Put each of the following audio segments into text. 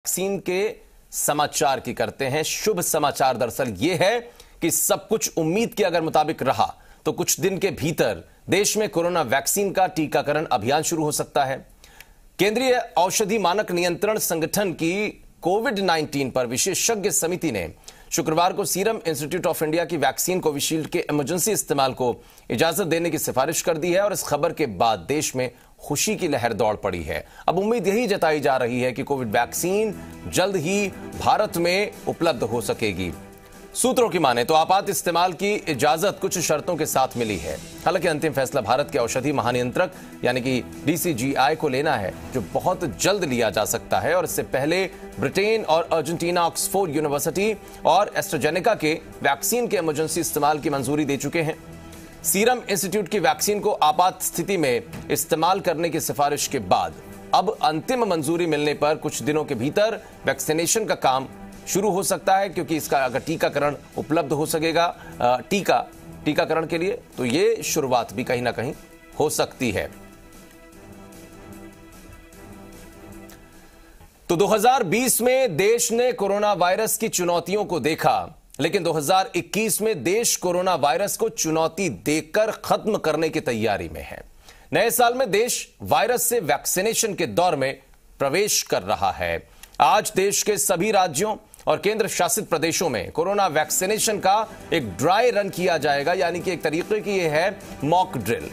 Vaccine के समाचार की करते हैं। शुभ समाचार दरअसल यह है कि सब कुछ उम्मीद के अगर मुताबिक रहा तो कुछ दिन के भीतर देश में कोरोना वैक्सीन का टीकाकरण अभियान शुरू हो सकता है। केंद्रीय औषधि मानक नियंत्रण संगठन की कोविड-19 पर विशेषज्ञ समिति ने शुक्रवार को सीरम इंस्टीट्यूट ऑफ इंडिया की वैक्सीन कोविशील्ड के इमरजेंसी इस्तेमाल को इजाजत देने की सिफारिश कर दी है और इस खबर के बाद देश में खुशी की लहर दौड़ पड़ी है। अब उम्मीद यही जताई जा रही है कि कोविड वैक्सीन जल्द ही भारत में उपलब्ध हो सकेगी। सूत्रों की माने तो आपात इस्तेमाल की इजाजत कुछ शर्तों के साथ मिली है। हालांकि अंतिम फैसला भारत के औषधि महानियंत्रक यानी कि DCGI को लेना है, जो बहुत जल्द लिया जा सकता है और इससे पहले ब्रिटेन और अर्जेंटीना, ऑक्सफोर्ड यूनिवर्सिटी और एस्ट्राजेनेका के वैक्सीन के इमरजेंसी इस्तेमाल की मंजूरी दे चुके हैं। सीरम इंस्टीट्यूट की वैक्सीन को आपात स्थिति में इस्तेमाल करने की सिफारिश के बाद अब अंतिम मंजूरी मिलने पर कुछ दिनों के भीतर वैक्सीनेशन का काम शुरू हो सकता है, क्योंकि इसका अगर टीकाकरण उपलब्ध हो सकेगा टीकाकरण के लिए तो ये शुरुआत भी कहीं ना कहीं हो सकती है। तो 2020 में देश ने कोरोना वायरस की चुनौतियों को देखा, लेकिन 2021 में देश कोरोना वायरस को चुनौती देकर खत्म करने की तैयारी में है। नए साल में देश वायरस से वैक्सीनेशन के दौर में प्रवेश कर रहा है। आज देश के सभी राज्यों और केंद्र शासित प्रदेशों में कोरोना वैक्सीनेशन का एक ड्राई रन किया जाएगा, यानी कि एक तरीके की यह है मॉक ड्रिल,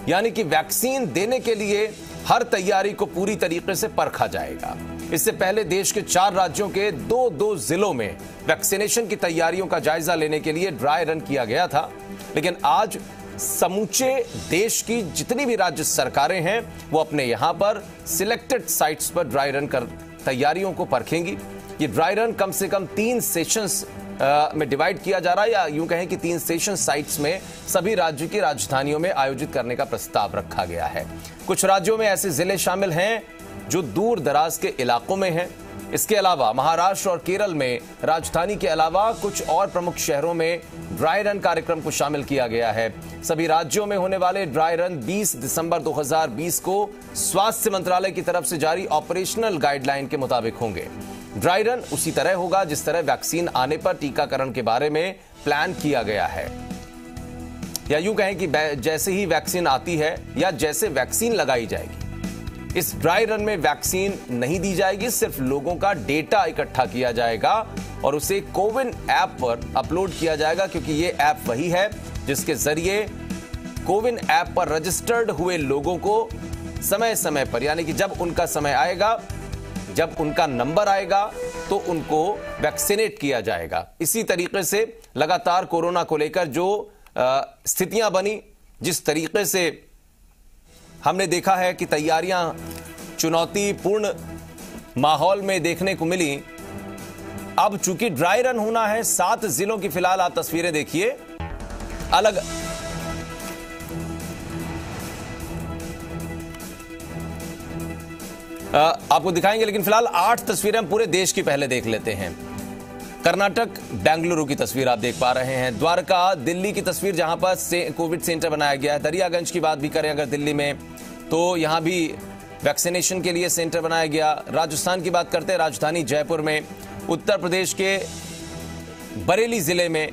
यानी कि वैक्सीन देने के लिए हर तैयारी को पूरी तरीके से परखा जाएगा। इससे पहले देश के 4 राज्यों के दो जिलों में वैक्सीनेशन की तैयारियों का जायजा लेने के लिए ड्राई रन किया गया था, लेकिन आज समूचे देश की जितनी भी राज्य सरकारें हैं वो अपने यहां पर सिलेक्टेड साइट्स पर ड्राई रन कर तैयारियों को परखेंगी। ये ड्राई रन कम से कम 3 सेशंस में डिवाइड किया जा रहा है, या यूं कहें कि 3 सेशन साइट्स में सभी राज्य की राजधानियों में आयोजित करने का प्रस्ताव रखा गया है। कुछ राज्यों में ऐसे जिले शामिल हैं जो दूर दराज के इलाकों में हैं। इसके अलावा महाराष्ट्र और केरल में राजधानी के अलावा कुछ और प्रमुख शहरों में ड्राई रन कार्यक्रम को शामिल किया गया है। सभी राज्यों में होने वाले ड्राई रन 20 दिसंबर 2020 को स्वास्थ्य मंत्रालय की तरफ से जारी ऑपरेशनल गाइडलाइन के मुताबिक होंगे। ड्राई रन उसी तरह होगा जिस तरह वैक्सीन आने पर टीकाकरण के बारे में प्लान किया गया है, या यूं कहें कि जैसे ही वैक्सीन आती है या जैसे वैक्सीन लगाई जाएगी, इस ड्राई रन में वैक्सीन नहीं दी जाएगी, सिर्फ लोगों का डेटा इकट्ठा किया जाएगा और उसे कोविन ऐप पर अपलोड किया जाएगा, क्योंकि ये ऐप वही है जिसके जरिए कोविन ऐप पर रजिस्टर्ड हुए लोगों को समय समय पर, यानी कि जब उनका समय आएगा, जब उनका नंबर आएगा तो उनको वैक्सीनेट किया जाएगा। इसी तरीके से लगातार कोरोना को लेकर जो स्थितियां बनी, जिस तरीके से हमने देखा है कि तैयारियां चुनौतीपूर्ण माहौल में देखने को मिली, अब चूंकि ड्राई रन होना है 7 जिलों की, फिलहाल आप तस्वीरें देखिए, अलग आपको दिखाएंगे, लेकिन फिलहाल 8 तस्वीरें हम पूरे देश की पहले देख लेते हैं। कर्नाटक बेंगलुरु की तस्वीर आप देख पा रहे हैं, द्वारका दिल्ली की तस्वीर जहां पर कोविड सेंटर बनाया गया है, दरियागंज की बात भी करें अगर दिल्ली में तो यहां भी वैक्सीनेशन के लिए सेंटर बनाया गया। राजस्थान की बात करते हैं, राजधानी जयपुर में, उत्तर प्रदेश के बरेली जिले में,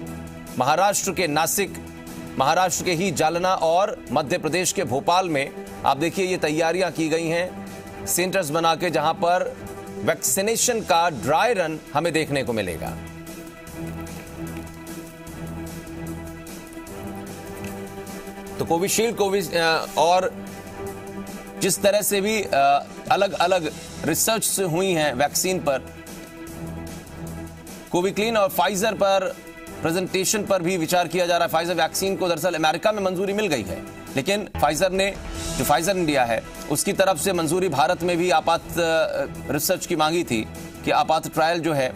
महाराष्ट्र के नासिक, महाराष्ट्र के ही जालना और मध्य प्रदेश के भोपाल में आप देखिए ये तैयारियां की गई हैं सेंटर्स बना के, जहां पर वैक्सीनेशन का ड्राई रन हमें देखने को मिलेगा। तो कोविशील्ड और जिस तरह से भी अलग अलग रिसर्च हुई हैं वैक्सीन पर, कोविक्लीन और फाइजर पर प्रेजेंटेशन पर भी विचार किया जा रहा है। फाइजर वैक्सीन को दरअसल अमेरिका में मंजूरी मिल गई है, लेकिन फाइजर ने लिया है उसकी तरफ से मंजूरी भारत में भी आपात रिसर्च की मांगी थी कि आपात ट्रायल जो है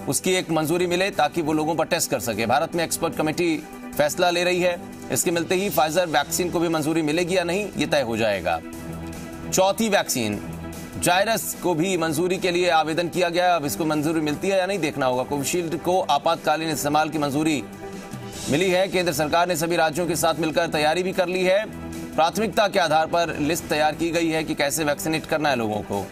उसकी एक मंजूरी मिले ताकि वो लोगों पर टेस्ट कर सके। भारत में एक्सपर्ट कमेटी फैसला ले रही है, इसके मिलते ही फाइजर वैक्सीन को भी मंजूरी मिलेगी या नहीं ये तय हो जाएगा। चौथी वैक्सीन जायरस को भी मंजूरी के लिए आवेदन किया गया, अब इसको मंजूरी मिलती है या नहीं देखना होगा। कोविशील्ड को आपातकालीन इस्तेमाल की मंजूरी मिली है। केंद्र सरकार ने सभी राज्यों के साथ मिलकर तैयारी भी कर ली है। प्राथमिकता के आधार पर लिस्ट तैयार की गई है कि कैसे वैक्सीनेट करना है लोगों को।